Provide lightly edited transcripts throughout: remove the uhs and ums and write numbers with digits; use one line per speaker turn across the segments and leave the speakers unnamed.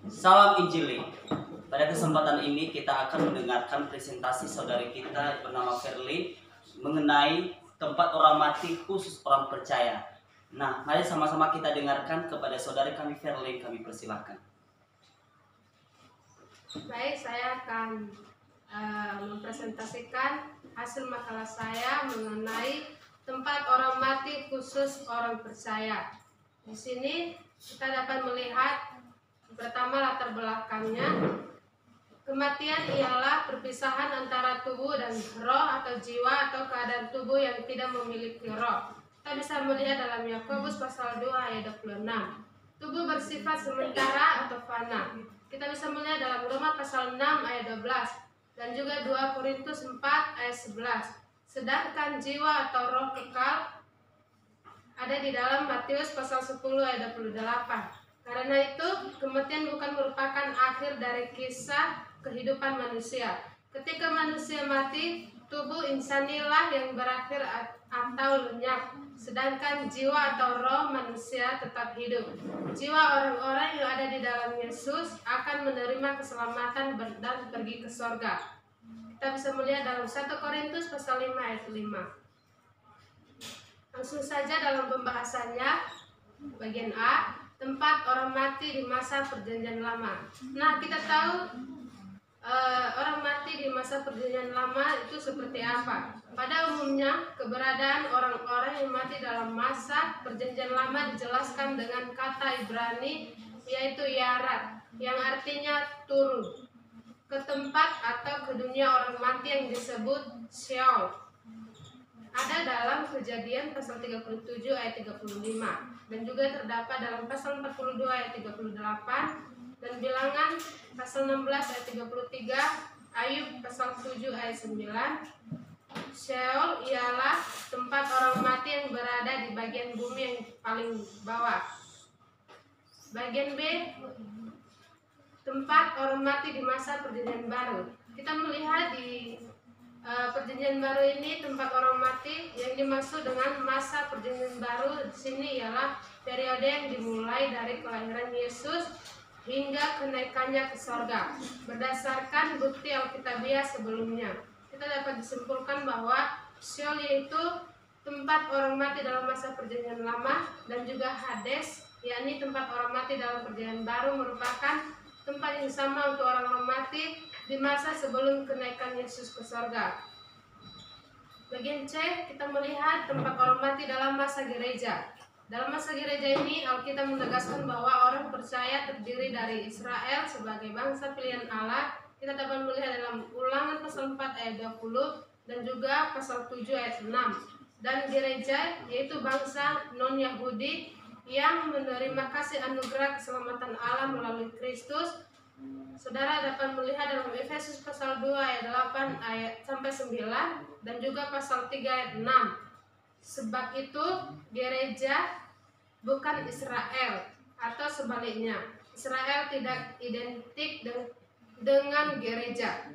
Salam Injili. Pada kesempatan ini kita akan mendengarkan presentasi saudari kita bernama Verly mengenai tempat orang mati khusus orang percaya. Nah, mari sama-sama kita dengarkan kepada saudari kami Verly, kami persilahkan.
Baik, saya akan mempresentasikan hasil makalah saya mengenai tempat orang mati khusus orang percaya. Di sini kita dapat melihat pertama latar belakangnya. Kematian ialah perpisahan antara tubuh dan roh atau jiwa atau keadaan tubuh yang tidak memiliki roh. Kita bisa melihat dalam Yakobus pasal 2 ayat 26. Tubuh bersifat sementara atau fana. Kita bisa melihat dalam Roma pasal 6 ayat 12 dan juga 2 Korintus 4 ayat 11. Sedangkan jiwa atau roh kekal ada di dalam Matius pasal 10 ayat 28. Karena itu, kematian bukan merupakan akhir dari kisah kehidupan manusia. Ketika manusia mati, tubuh insanilah yang berakhir atau lenyap, sedangkan jiwa atau roh manusia tetap hidup. Jiwa orang-orang yang ada di dalam Yesus akan menerima keselamatan dan pergi ke sorga. Kita bisa melihat dalam 1 Korintus pasal 5 ayat 5. Langsung saja dalam pembahasannya, bagian A, tempat orang mati di masa perjanjian lama. Nah, kita tahu orang mati di masa perjanjian lama itu seperti apa. Pada umumnya, keberadaan orang-orang yang mati dalam masa perjanjian lama dijelaskan dengan kata Ibrani, yaitu yarat, yang artinya turun ke tempat atau ke dunia orang mati yang disebut Sheol. Ada dalam Kejadian pasal 37 ayat 35 dan juga terdapat dalam pasal 42 ayat 38 dan Bilangan pasal 16 ayat 33, Ayub pasal 7 ayat 9. Sheol ialah tempat orang mati yang berada di bagian bumi yang paling bawah. Bagian B, tempat orang mati di masa perjanjian baru. Kita melihat di perjanjian baru ini tempat orang mati yang dimaksud dengan masa perjanjian baru di sini ialah periode yang dimulai dari kelahiran Yesus hingga kenaikannya ke sorga. Berdasarkan bukti Alkitabiah sebelumnya, kita dapat disimpulkan bahwa Sheol yaitu tempat orang mati dalam masa perjanjian lama dan juga Hades, yakni tempat orang mati dalam perjanjian baru, merupakan tempat yang sama untuk orang-orang mati di masa sebelum kenaikan Yesus ke sorga. Bagian C, kita melihat tempat orang mati dalam masa gereja. Dalam masa gereja ini, Alkitab menegaskan bahwa orang percaya terdiri dari Israel sebagai bangsa pilihan Allah. Kita dapat melihat dalam Ulangan pasal 4 ayat 20 dan juga pasal 7 ayat 6. Dan gereja yaitu bangsa non-Yahudi yang menerima kasih anugerah keselamatan Allah melalui Kristus. Saudara dapat melihat dalam Efesus pasal 2 ayat 8 ayat sampai 9 dan juga pasal 3 ayat 6. Sebab itu gereja bukan Israel atau sebaliknya. Israel tidak identik dengan gereja.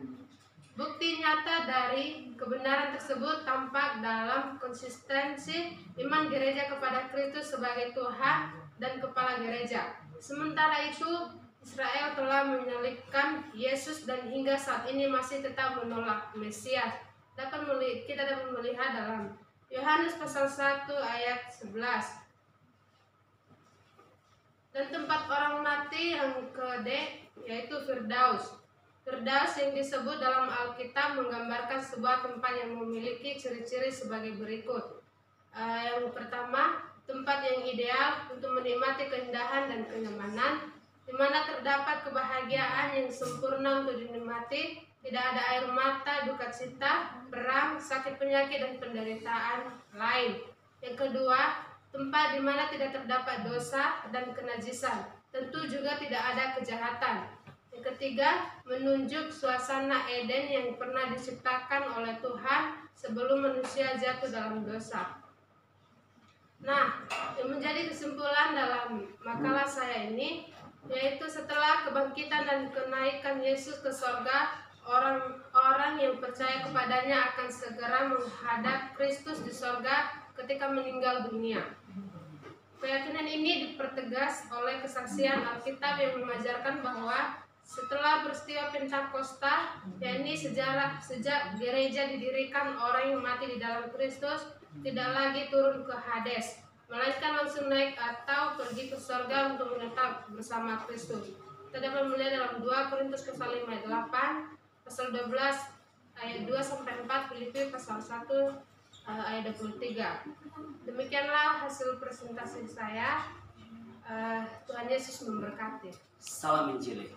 Bukti nyata dari kebenaran tersebut tampak dalam konsistensi iman gereja kepada Kristus sebagai Tuhan dan kepala gereja. Sementara itu Israel telah menyalibkan Yesus dan hingga saat ini masih tetap menolak Mesias. Kita dapat melihat dalam Yohanes pasal 1 ayat 11. Dan tempat orang mati yang ke D yaitu Firdaus. Firdaus yang disebut dalam Alkitab menggambarkan sebuah tempat yang memiliki ciri-ciri sebagai berikut. Yang pertama, tempat yang ideal untuk menikmati keindahan dan kenyamanan, di mana terdapat kebahagiaan yang sempurna untuk dinikmati, tidak ada air mata, duka cita, perang, sakit penyakit, dan penderitaan lain. Yang kedua, tempat di mana tidak terdapat dosa dan kenajisan, tentu juga tidak ada kejahatan. Yang ketiga, menunjuk suasana Eden yang pernah diciptakan oleh Tuhan sebelum manusia jatuh dalam dosa. Nah, yang menjadi kesimpulan dalam makalah saya ini yaitu setelah kebangkitan dan kenaikan Yesus ke sorga, orang-orang yang percaya kepadanya akan segera menghadap Kristus di sorga ketika meninggal dunia. Keyakinan ini dipertegas oleh kesaksian Alkitab yang mengajarkan bahwa setelah peristiwa Pentakosta, yakni sejak gereja didirikan, orang yang mati di dalam Kristus tidak lagi turun ke Hades, melainkan langsung naik atau pergi ke surga untuk menetap bersama Kristus. Kita dapat melihat dalam 2 Korintus pasal 5 ayat 8, pasal 12 ayat 2 sampai 4, Filipi pasal 1 ayat 23. Demikianlah hasil presentasi saya. Tuhan Yesus memberkati.
Salam Injili.